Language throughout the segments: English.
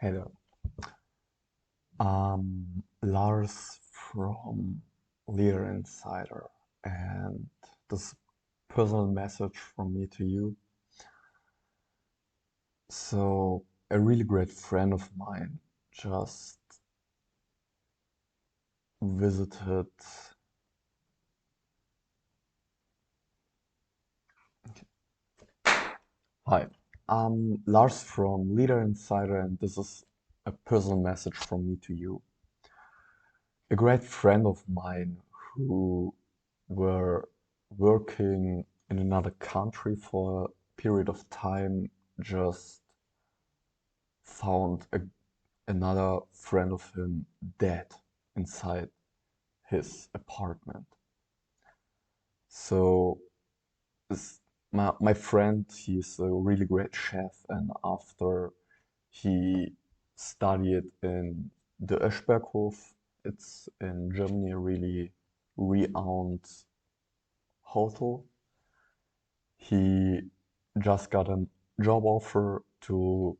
Hey there. Lars from Lear Insider, and this personal message from me to you. So, a really great friend of mine just visited. Hi, Lars from Leader Insider, and this is a personal message from me to you. A great friend of mine who were working in another country for a period of time just found another friend of him dead inside his apartment. So my friend, he's a really great chef, and after he studied in the Öschberghof, it's in Germany, a really renowned hotel. He just got a job offer to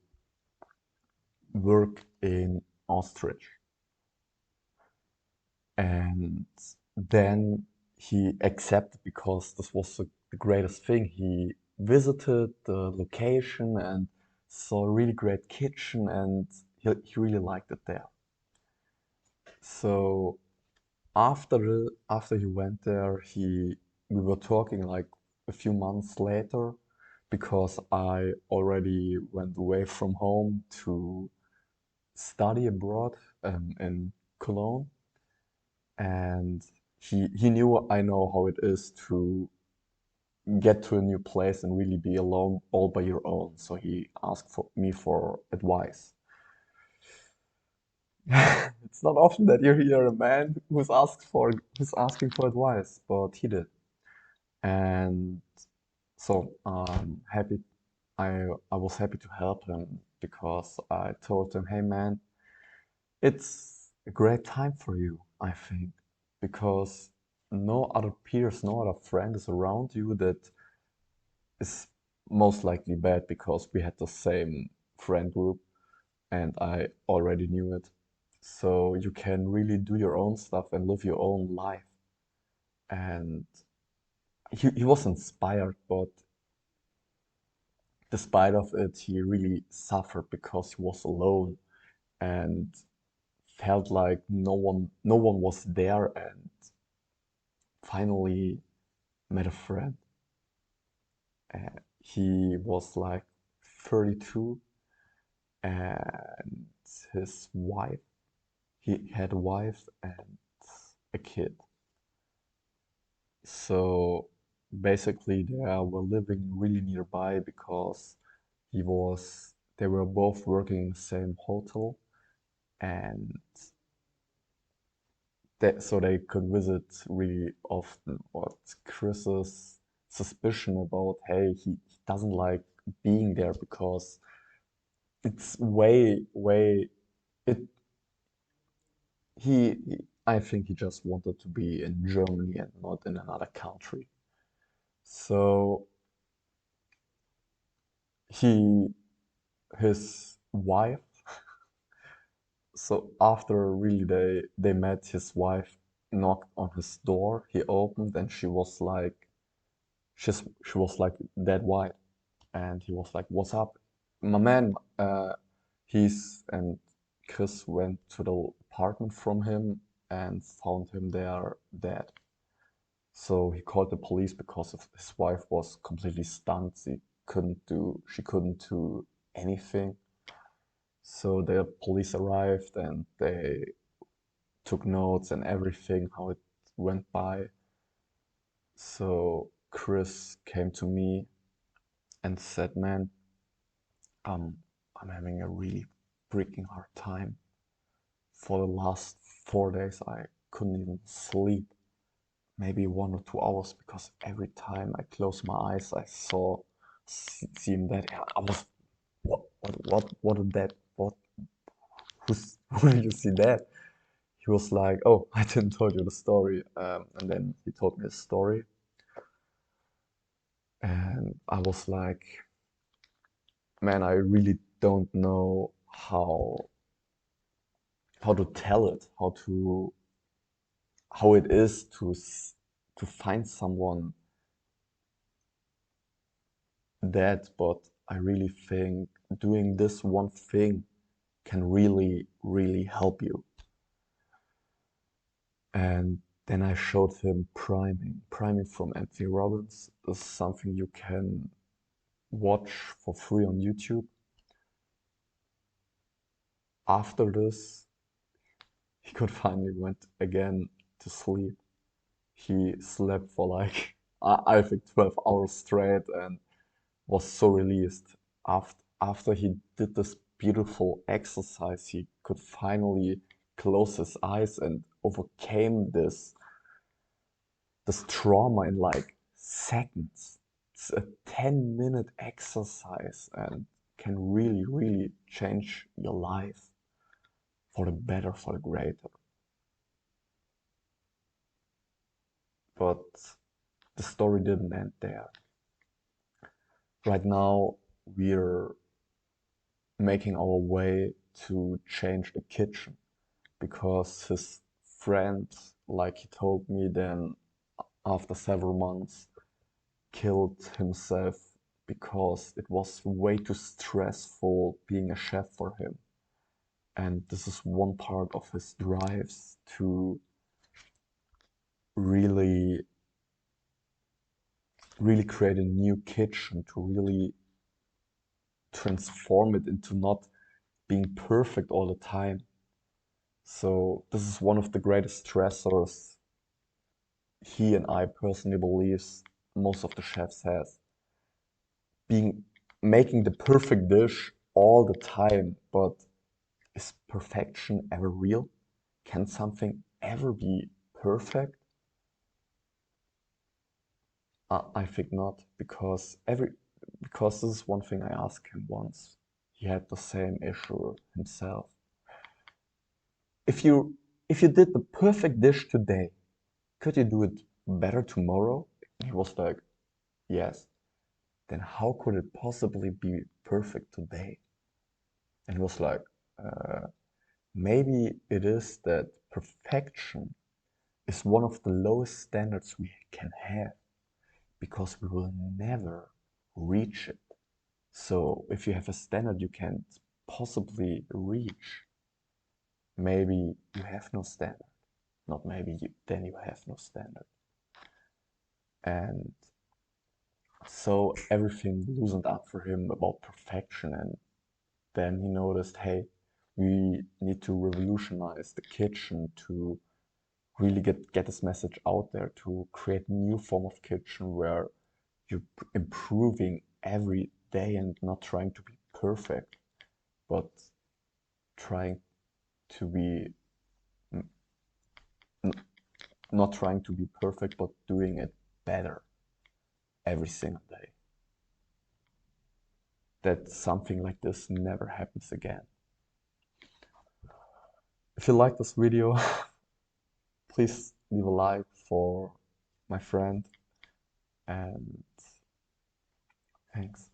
work in Ostrich. And then he accepted because this was the greatest thing. He visited the location and saw a really great kitchen, and he really liked it there. So after he went there, we were talking like a few months later because I already went away from home to study abroad in Cologne, and he knew I know how it is to get to a new place and really be alone all by your own. So he asked for me for advice. It's not often that you hear a man who's asking for advice, but he did. And so happy I was happy to help him because I told him, hey man, it's a great time for you, I think, because no other peers, no other friend is around you that is most likely bad because we had the same friend group and I already knew it. So you can really do your own stuff and live your own life. And he was inspired, but despite of it, he really suffered because he was alone and felt like no one was there, and finally met a friend. He was like 32, and his wife, he had a wife and a kid. So basically they were living really nearby because they were both working in the same hotel, and so they could visit really often. What Chris's suspicion about, hey, he doesn't like being there because it's way it I think he just wanted to be in Germany and not in another country. So he his wife, so after really they met, his wife knocked on his door. He opened and she was like dead white, and he was like, "What's up, my man?" He's and Chris went to the apartment from him and found him there dead. So he called the police because his wife was completely stunned. She couldn't do anything. So the police arrived and they took notes and everything, how it went by. So Chris came to me and said, "Man, um, I'm having a really freaking hard time. For the last 4 days, I couldn't even sleep, maybe 1 or 2 hours, because every time I closed my eyes, I see him dead. I was, what did that, who did you see that?" He was like, "Oh, I didn't tell you the story." And then he told me his story, and I was like, "Man, I really don't know how to tell it, how it is to find someone that, but I really think doing this one thing can really, really help you. And then I showed him priming. Priming from Anthony Robbins is something you can watch for free on YouTube. After this, he could finally went again to sleep. He slept for like, I think 12 hours straight and was so released. After he did this beautiful exercise, he could finally close his eyes and overcame this trauma in like seconds. It's a 10-minute exercise and can really, really change your life for the better, for the greater. But the story didn't end there. Right now, we're making our way to change the kitchen because his friend, like he told me, then after several months, killed himself because it was way too stressful being a chef for him. And this is one part of his drives to really, really create a new kitchen, to really transform it into not being perfect all the time. So this is one of the greatest stressors he and I personally believe most of the chefs has. Making the perfect dish all the time, but is perfection ever real? Can something ever be perfect? I think not, because this is one thing I asked him once. He had the same issue himself. If you did the perfect dish today, could you do it better tomorrow? He was like, yes. Then how could it possibly be perfect today? And he was like, uh, maybe it is that perfection is one of the lowest standards we can have because we will never reach it. So if you have a standard you can't possibly reach, maybe you have no standard. Not maybe then you have no standard. And so everything loosened up for him about perfection, and then he noticed, hey, we need to revolutionize the kitchen to really get this message out there, to create a new form of kitchen where you're improving every day and not trying to be perfect, but trying to be not trying to be perfect, but doing it better every single day. That something like this never happens again. If you like this video, please leave a like for my friend, and thanks.